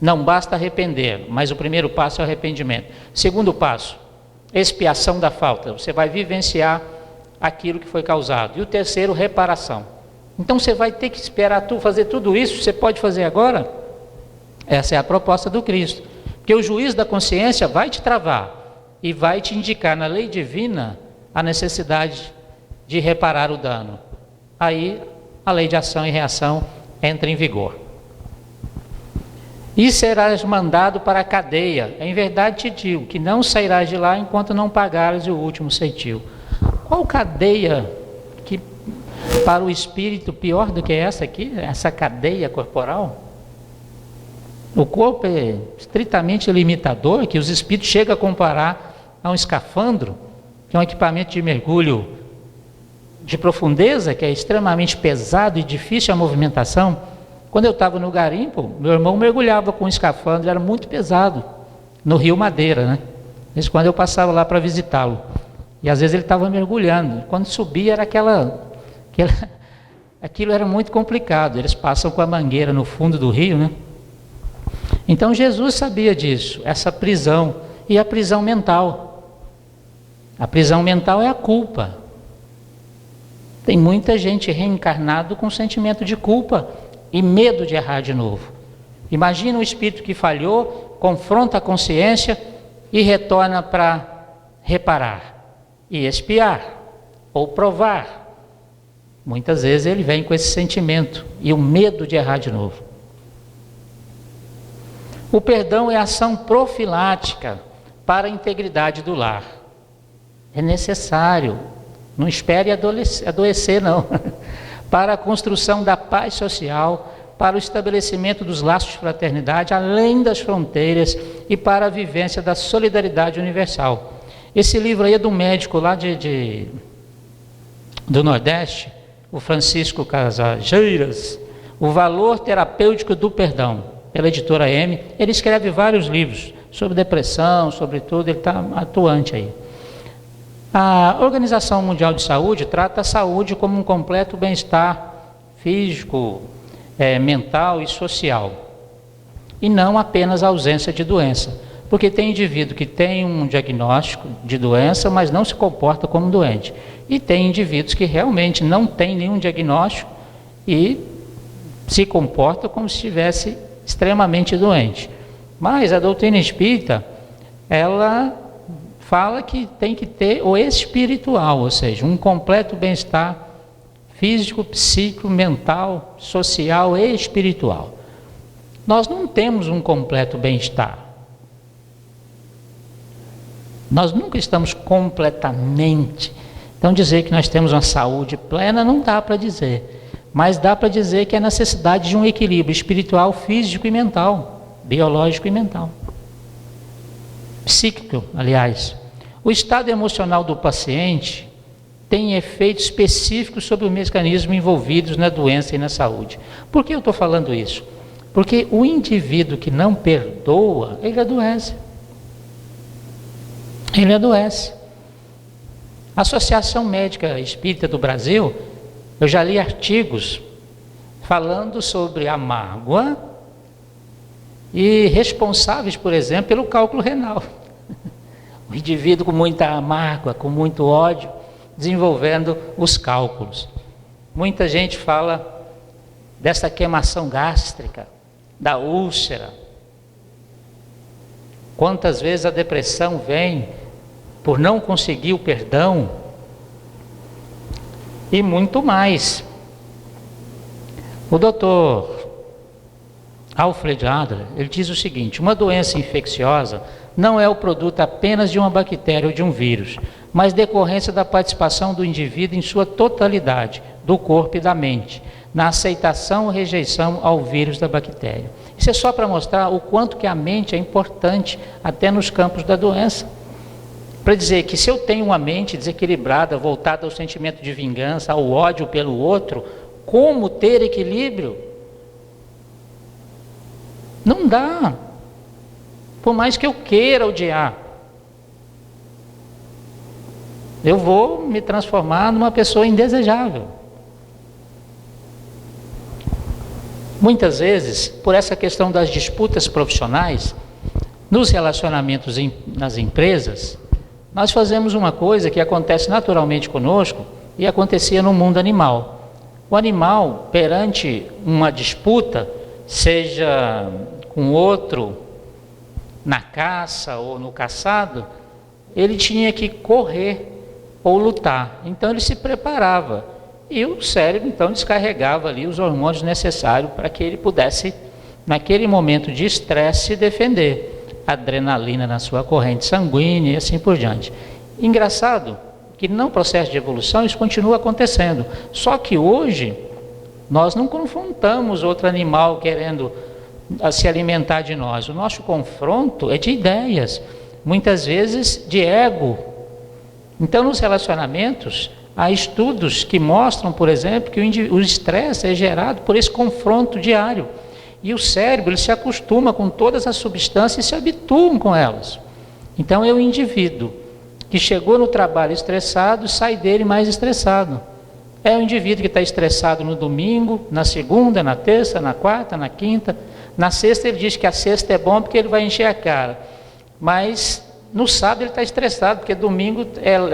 Não basta arrepender, mas o primeiro passo é o arrependimento. Segundo passo, expiação da falta. Você vai vivenciar aquilo que foi causado. E o terceiro, reparação. Então você vai ter que esperar fazer tudo isso. Você pode fazer agora? Essa é a proposta do Cristo. Porque o juiz da consciência vai te travar e vai te indicar na lei divina a necessidade de reparar o dano. Aí a lei de ação e reação entra em vigor. E serás mandado para a cadeia. Em verdade te digo que não sairás de lá enquanto não pagares o último centil. Qual cadeia que para o espírito pior do que essa aqui? Essa cadeia corporal? O corpo é estritamente limitador, que os espíritos chegam a comparar a um escafandro, que é um equipamento de mergulho de profundeza, que é extremamente pesado e difícil a movimentação. Quando eu estava no garimpo, meu irmão mergulhava com um escafandro, era muito pesado, no Rio Madeira, né? Mas quando eu passava lá para visitá-lo, e às vezes ele estava mergulhando, quando subia era aquilo era muito complicado, eles passam com a mangueira no fundo do rio, né? Então Jesus sabia disso, essa prisão, e a prisão mental. A prisão mental é a culpa. Tem muita gente reencarnado com sentimento de culpa e medo de errar de novo. Imagina um espírito que falhou, confronta a consciência e retorna para reparar e expiar ou provar. Muitas vezes ele vem com esse sentimento e o medo de errar de novo. O perdão é ação profilática para a integridade do lar. É necessário, não espere adoecer não, para a construção da paz social, para o estabelecimento dos laços de fraternidade além das fronteiras e para a vivência da solidariedade universal. Esse livro aí é de um médico lá do Nordeste, o Francisco Casageiras, O Valor Terapêutico do Perdão, pela editora M. Ele escreve vários livros sobre depressão, sobre tudo, ele está atuante aí. A Organização Mundial de Saúde trata a saúde como um completo bem-estar físico, mental e social, e não apenas a ausência de doença, porque tem indivíduo que tem um diagnóstico de doença, mas não se comporta como doente, e tem indivíduos que realmente não têm nenhum diagnóstico e se comporta como se estivesse extremamente doente. Mas a doutrina espírita, ela fala que tem que ter o espiritual, ou seja, um completo bem-estar físico, psíquico, mental, social e espiritual. Nós não temos um completo bem-estar. Nós nunca estamos completamente. Então dizer que nós temos uma saúde plena não dá para dizer, mas dá para dizer que é necessidade de um equilíbrio espiritual, físico e mental, biológico e mental. Psíquico, aliás. O estado emocional do paciente tem efeitos específicos sobre os mecanismos envolvidos na doença e na saúde. Por que eu estou falando isso? Porque o indivíduo que não perdoa, ele adoece. Ele adoece. A Associação Médica Espírita do Brasil, eu já li artigos falando sobre a mágoa e responsáveis, por exemplo, pelo cálculo renal. O indivíduo com muita mágoa, com muito ódio, desenvolvendo os cálculos. Muita gente fala dessa queimação gástrica, da úlcera. Quantas vezes a depressão vem por não conseguir o perdão e muito mais. O doutor Alfred Adler, ele diz o seguinte: uma doença infecciosa não é o produto apenas de uma bactéria ou de um vírus, mas decorrência da participação do indivíduo em sua totalidade, do corpo e da mente, na aceitação ou rejeição ao vírus da bactéria. Isso é só para mostrar o quanto que a mente é importante até nos campos da doença. Para dizer que se eu tenho uma mente desequilibrada, voltada ao sentimento de vingança, ao ódio pelo outro, como ter equilíbrio? Não dá. Por mais que eu queira odiar, eu vou me transformar numa pessoa indesejável. Muitas vezes, por essa questão das disputas profissionais, nos relacionamentos nas empresas, nós fazemos uma coisa que acontece naturalmente conosco e acontecia no mundo animal. O animal, perante uma disputa, seja com outro na caça ou no caçado, ele tinha que correr ou lutar. Então ele se preparava e o cérebro então descarregava ali os hormônios necessários para que ele pudesse, naquele momento de estresse, se defender. Adrenalina na sua corrente sanguínea e assim por diante. Engraçado que no processo de evolução isso continua acontecendo, só que hoje nós não confrontamos outro animal querendo se alimentar de nós. O nosso confronto é de ideias, muitas vezes de ego. Então nos relacionamentos há estudos que mostram, por exemplo, que o estresse é gerado por esse confronto diário. E o cérebro ele se acostuma com todas as substâncias e se habituam com elas. Então é o indivíduo que chegou no trabalho estressado, sai dele mais estressado. É o indivíduo que está estressado no domingo, na segunda, na terça, na quarta, na quinta. Na sexta ele diz que a sexta é bom porque ele vai encher a cara. Mas no sábado ele está estressado, porque domingo,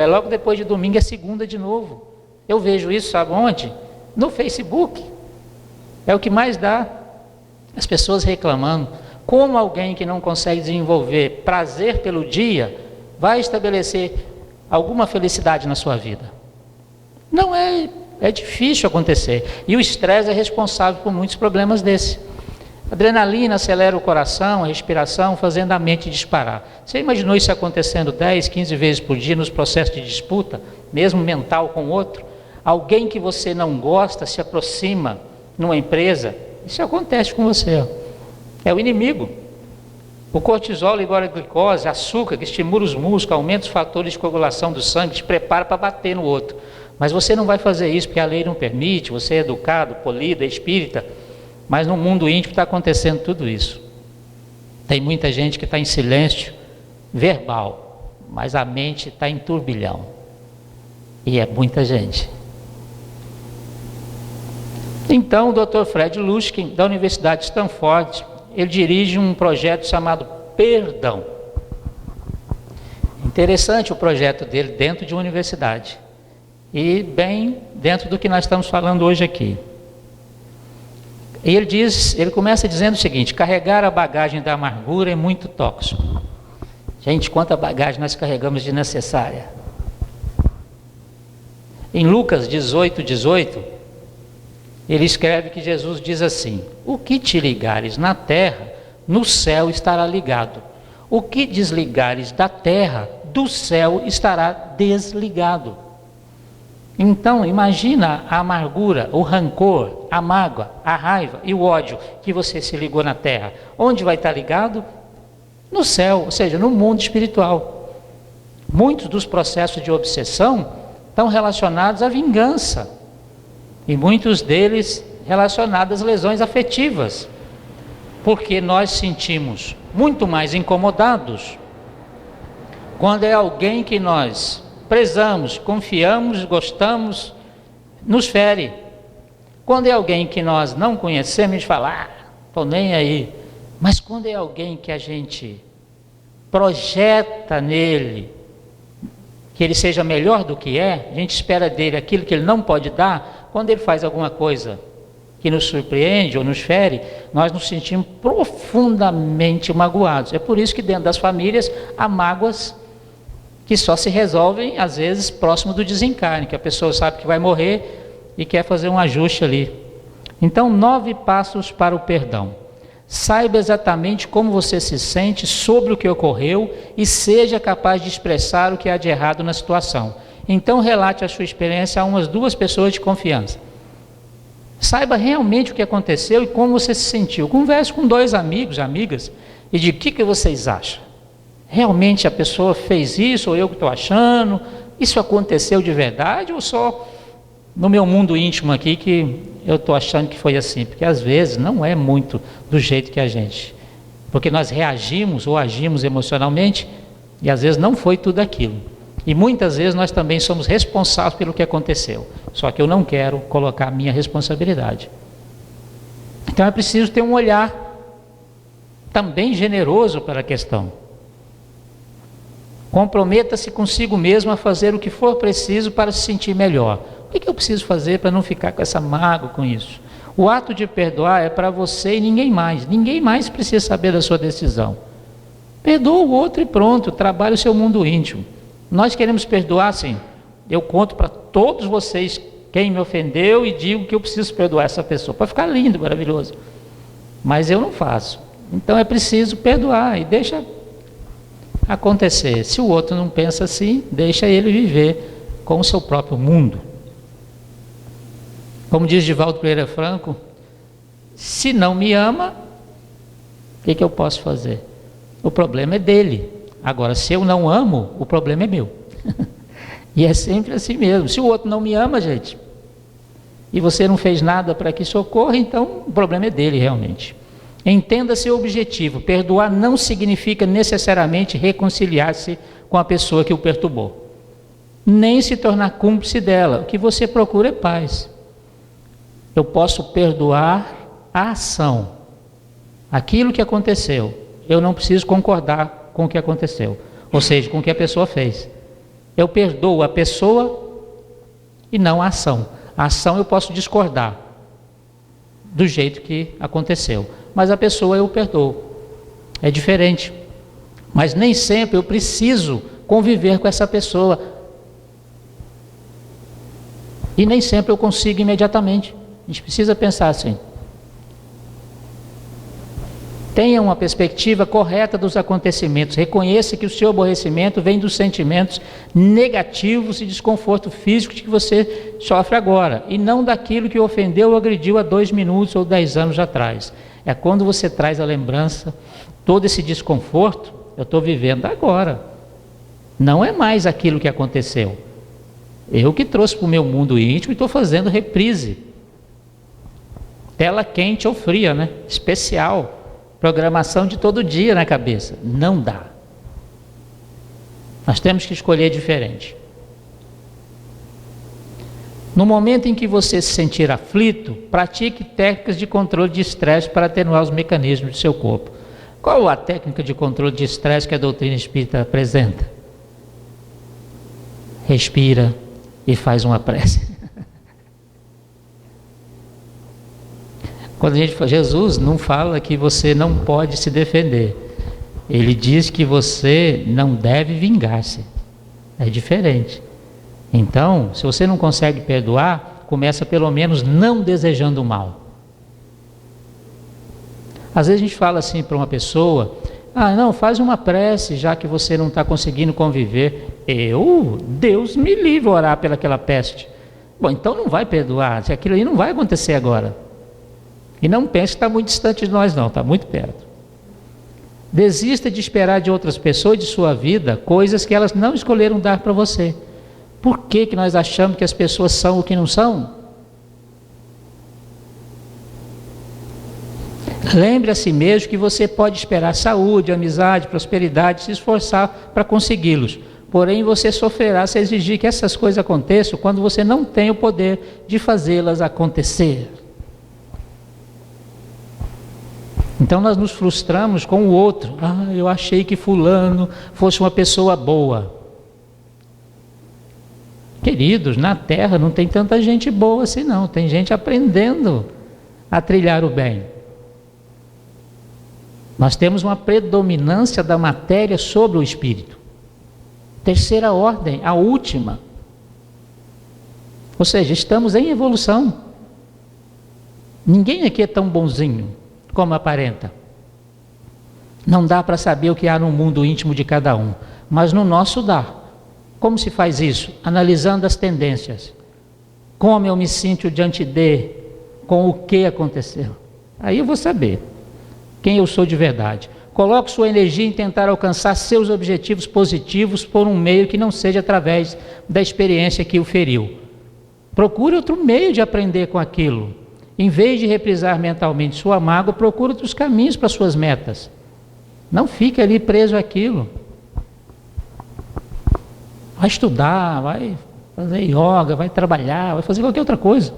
logo depois de domingo é segunda de novo. Eu vejo isso, sabe onde? No Facebook. É o que mais dá. As pessoas reclamando, como alguém que não consegue desenvolver prazer pelo dia, vai estabelecer alguma felicidade na sua vida? Não é, é difícil acontecer. E o estresse é responsável por muitos problemas desses. A adrenalina acelera o coração, a respiração, fazendo a mente disparar. Você imaginou isso acontecendo 10, 15 vezes por dia nos processos de disputa, mesmo mental com o outro? Alguém que você não gosta se aproxima numa empresa, isso acontece com você, ó. É o inimigo. O cortisol libera a glicose, açúcar, que estimula os músculos, aumenta os fatores de coagulação do sangue, te prepara para bater no outro. Mas você não vai fazer isso porque a lei não permite, você é educado, polido, é espírita. Mas no mundo íntimo está acontecendo tudo isso. Tem muita gente que está em silêncio verbal, mas a mente está em turbilhão. E é muita gente. Então, o Dr. Fred Luskin, da Universidade de Stanford, ele dirige um projeto chamado Perdão. Interessante o projeto dele dentro de uma universidade. E bem dentro do que nós estamos falando hoje aqui. E ele começa dizendo o seguinte: carregar a bagagem da amargura é muito tóxico. Gente, quanta bagagem nós carregamos de necessária. Em Lucas 18:18, ele escreve que Jesus diz assim: o que te ligares na terra, no céu estará ligado. O que desligares da terra, do céu estará desligado. Então, imagina a amargura, o rancor, a mágoa, a raiva e o ódio que você se ligou na terra. Onde vai estar ligado? No céu, ou seja, no mundo espiritual. Muitos dos processos de obsessão estão relacionados à vingança. E muitos deles relacionados às lesões afetivas, porque nós sentimos muito mais incomodados quando é alguém que nós prezamos, confiamos, gostamos, nos fere. Quando é alguém que nós não conhecemos, a gente fala, estou nem aí. Mas quando é alguém que a gente projeta nele, que ele seja melhor do que é, a gente espera dele aquilo que ele não pode dar. Quando ele faz alguma coisa que nos surpreende ou nos fere, nós nos sentimos profundamente magoados. É por isso que dentro das famílias há mágoas que só se resolvem, às vezes, próximo do desencarne, que a pessoa sabe que vai morrer e quer fazer um ajuste ali. Então, 9 passos para o perdão. Saiba exatamente como você se sente sobre o que ocorreu e seja capaz de expressar o que há de errado na situação. Então relate a sua experiência a umas 2 pessoas de confiança. Saiba realmente o que aconteceu e como você se sentiu. Converse com 2 amigos, amigas, e diga: o que vocês acham? Realmente a pessoa fez isso, ou eu que estou achando? Isso aconteceu de verdade, ou só no meu mundo íntimo aqui que eu estou achando que foi assim? Porque às vezes não é muito do jeito que a gente... Porque nós reagimos ou agimos emocionalmente e às vezes não foi tudo aquilo. E muitas vezes nós também somos responsáveis pelo que aconteceu. Só que eu não quero colocar a minha responsabilidade. Então é preciso ter um olhar também generoso para a questão. Comprometa-se consigo mesmo a fazer o que for preciso para se sentir melhor. O que eu preciso fazer para não ficar com essa mágoa com isso? O ato de perdoar é para você e ninguém mais. Ninguém mais precisa saber da sua decisão. Perdoa o outro e pronto, trabalhe o seu mundo íntimo. Nós queremos perdoar, sim. Eu conto para todos vocês quem me ofendeu e digo que eu preciso perdoar essa pessoa. Para ficar lindo, maravilhoso. Mas eu não faço. Então é preciso perdoar e deixa acontecer. Se o outro não pensa assim, deixa ele viver com o seu próprio mundo. Como diz Divaldo Pereira Franco, se não me ama, o que eu posso fazer? O problema é dele. Agora, se eu não amo, o problema é meu. E é sempre assim mesmo. Se o outro não me ama, gente, e você não fez nada para que isso ocorra, então o problema é dele realmente. Entenda seu objetivo. Perdoar não significa necessariamente reconciliar-se com a pessoa que o perturbou, nem se tornar cúmplice dela. O que você procura é paz. Eu posso perdoar a ação, aquilo que aconteceu. Eu não preciso concordar com o que aconteceu, ou seja, com o que a pessoa fez. Eu perdoo a pessoa e não a ação. A ação eu posso discordar do jeito que aconteceu, mas a pessoa eu perdoo. É diferente. Mas nem sempre eu preciso conviver com essa pessoa. E nem sempre eu consigo imediatamente. A gente precisa pensar assim. Tenha uma perspectiva correta dos acontecimentos. Reconheça que o seu aborrecimento vem dos sentimentos negativos e desconforto físico que você sofre agora, e não daquilo que ofendeu ou agrediu há 2 minutos ou 10 anos atrás. É quando você traz a lembrança, todo esse desconforto, eu estou vivendo agora. Não é mais aquilo que aconteceu. Eu que trouxe para o meu mundo íntimo e estou fazendo reprise. Tela quente ou fria, né? Especial. Programação de todo dia na cabeça. Não dá. Nós temos que escolher diferente. No momento em que você se sentir aflito, pratique técnicas de controle de estresse para atenuar os mecanismos do seu corpo. Qual a técnica de controle de estresse que a doutrina espírita apresenta? Respira e faz uma prece. Quando a gente fala, Jesus não fala que você não pode se defender. Ele diz que você não deve vingar-se. É diferente. Então, se você não consegue perdoar, começa pelo menos não desejando o mal. Às vezes a gente fala assim para uma pessoa: não, faz uma prece, já que você não está conseguindo conviver. Deus me livre orar pelaquela peste. Bom, então não vai perdoar, aquilo aí não vai acontecer agora. E não pense que está muito distante de nós não, está muito perto. Desista de esperar de outras pessoas e de sua vida coisas que elas não escolheram dar para você. Por que nós achamos que as pessoas são o que não são? Lembre a si mesmo que você pode esperar saúde, amizade, prosperidade, se esforçar para consegui-los. Porém, você sofrerá se exigir que essas coisas aconteçam quando você não tem o poder de fazê-las acontecer. Então nós nos frustramos com o outro. Eu achei que fulano fosse uma pessoa boa. Queridos, na Terra não tem tanta gente boa assim não. Tem gente aprendendo a trilhar o bem. Nós temos uma predominância da matéria sobre o espírito. Terceira ordem, a última. Ou seja, estamos em evolução. Ninguém aqui é tão bonzinho. como aparenta. Não dá para saber o que há no mundo íntimo de cada um, mas no nosso dá. Como se faz isso? Analisando as tendências. Como eu me sinto diante de, com o que aconteceu. Aí eu vou saber quem eu sou de verdade. Coloque sua energia em tentar alcançar seus objetivos positivos por um meio que não seja através da experiência que o feriu. Procure outro meio de aprender com aquilo. Em vez de reprisar mentalmente sua mágoa, procure outros caminhos para suas metas. Não fique ali preso àquilo. Vai estudar, vai fazer yoga, vai trabalhar, vai fazer qualquer outra coisa.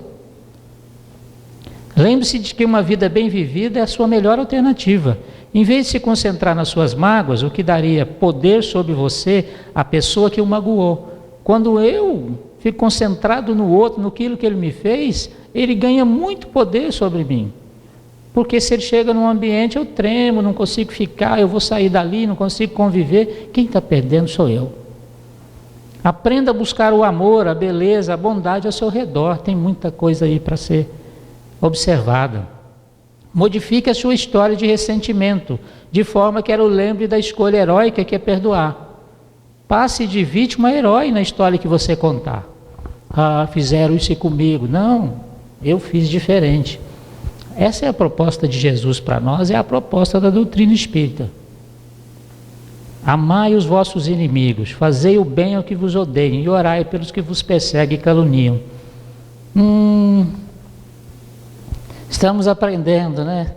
Lembre-se de que uma vida bem vivida é a sua melhor alternativa. Em vez de se concentrar nas suas mágoas, o que daria poder sobre você, a pessoa que o magoou. Quando eu fico concentrado no outro, no que ele me fez, ele ganha muito poder sobre mim. Porque se ele chega num ambiente, eu tremo, não consigo ficar, eu vou sair dali, não consigo conviver. Quem está perdendo sou eu. Aprenda a buscar o amor, a beleza, a bondade ao seu redor. Tem muita coisa aí para ser observada. Modifique a sua história de ressentimento, de forma que ela o lembre da escolha heróica que é perdoar. Passe de vítima a herói na história que você contar. Ah, fizeram isso comigo. Não, eu fiz diferente. Essa é a proposta de Jesus para nós, é a proposta da doutrina espírita. Amai os vossos inimigos, fazei o bem ao que vos odeiem e orai pelos que vos perseguem e caluniam. Estamos aprendendo, né?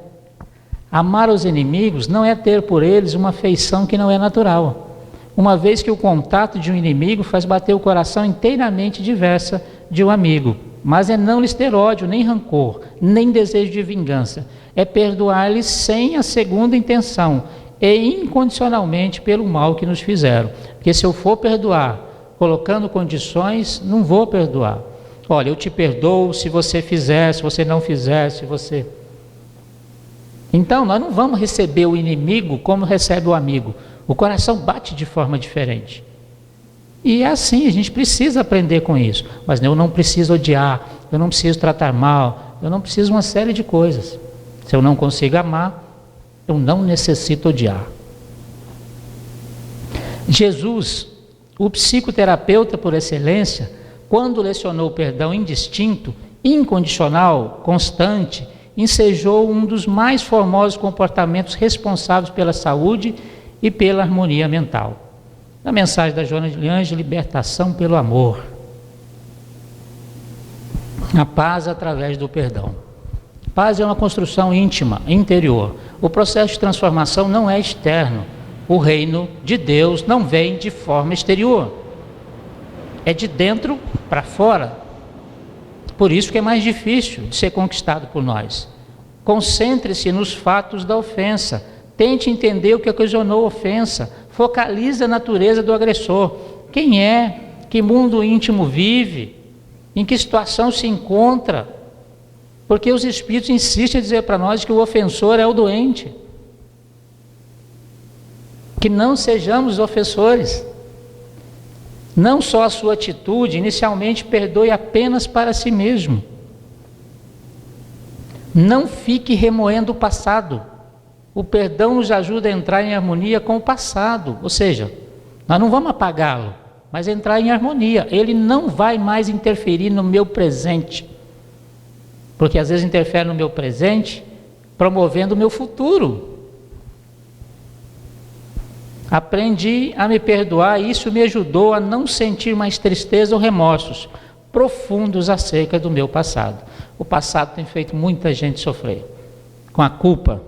Amar os inimigos não é ter por eles uma afeição que não é natural, uma vez que o contato de um inimigo faz bater o coração inteiramente diversa de um amigo. Mas é não lhes ter ódio, nem rancor, nem desejo de vingança. É perdoar-lhes sem a segunda intenção e incondicionalmente pelo mal que nos fizeram. Porque se eu for perdoar colocando condições, não vou perdoar. Olha, eu te perdoo se você fizer, se você não fizer, se você... Então, nós não vamos receber o inimigo como recebe o amigo. O coração bate de forma diferente. E é assim, a gente precisa aprender com isso. Mas eu não preciso odiar, eu não preciso tratar mal, eu não preciso uma série de coisas. Se eu não consigo amar, eu não necessito odiar. Jesus, o psicoterapeuta por excelência, quando lecionou o perdão indistinto, incondicional, constante, ensejou um dos mais formosos comportamentos responsáveis pela saúde e pela harmonia mental. Na mensagem da Joana de Anjos, libertação pelo amor. A paz através do perdão. Paz é uma construção íntima, interior. O processo de transformação não é externo. O reino de Deus não vem de forma exterior. É de dentro para fora. Por isso que é mais difícil de ser conquistado por nós. Concentre-se nos fatos da ofensa. Tente entender o que ocasionou a ofensa. Focalize a natureza do agressor. Quem é? Que mundo íntimo vive? Em que situação se encontra? Porque os espíritos insistem em dizer para nós que o ofensor é o doente. Que não sejamos ofensores. Não só a sua atitude, inicialmente perdoe apenas para si mesmo. Não fique remoendo o passado. O perdão nos ajuda a entrar em harmonia com o passado, ou seja, nós não vamos apagá-lo, mas entrar em harmonia. Ele não vai mais interferir no meu presente, porque às vezes interfere no meu presente, promovendo o meu futuro. Aprendi a me perdoar e isso me ajudou a não sentir mais tristeza ou remorsos profundos acerca do meu passado. O passado tem feito muita gente sofrer com a culpa.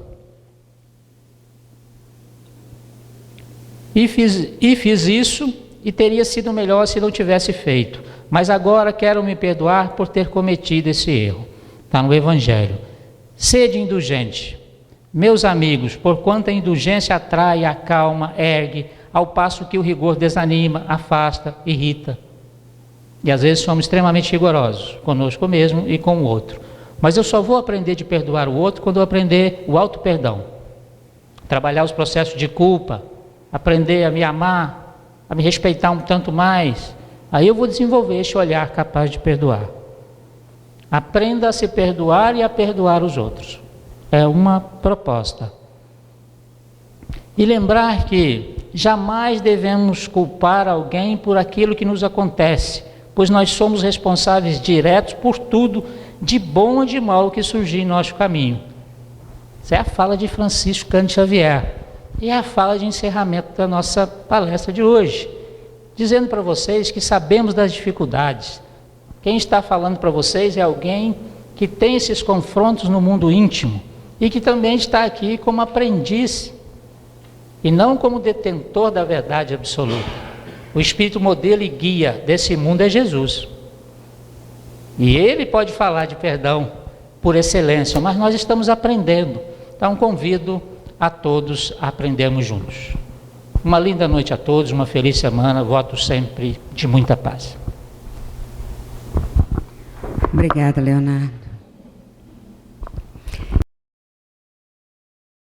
E fiz isso e teria sido melhor se não tivesse feito. Mas agora quero me perdoar por ter cometido esse erro. Está no Evangelho. Sede indulgente. Meus amigos, porquanto a indulgência atrai, acalma, ergue, ao passo que o rigor desanima, afasta, irrita. E às vezes somos extremamente rigorosos conosco mesmo e com o outro. Mas eu só vou aprender de perdoar o outro quando eu aprender o auto-perdão. Trabalhar os processos de culpa, aprender a me amar, a me respeitar um tanto mais. Aí eu vou desenvolver esse olhar capaz de perdoar. Aprenda a se perdoar e a perdoar os outros. é uma proposta. E lembrar que jamais devemos culpar alguém por aquilo que nos acontece, pois nós somos responsáveis diretos por tudo, de bom ou de mal, que surgir em nosso caminho. Essa é a fala de Francisco Cândido Xavier. E é a fala de encerramento da nossa palestra de hoje, dizendo para vocês que sabemos das dificuldades. Quem está falando para vocês é alguém que tem esses confrontos no mundo íntimo e que também está aqui como aprendiz e não como detentor da verdade absoluta. O Espírito modelo e guia desse mundo é Jesus. E ele pode falar de perdão por excelência, mas nós estamos aprendendo. Então convido a todos a aprendermos juntos. Uma linda noite a todos, uma feliz semana, voto sempre de muita paz. Obrigada, Leonardo.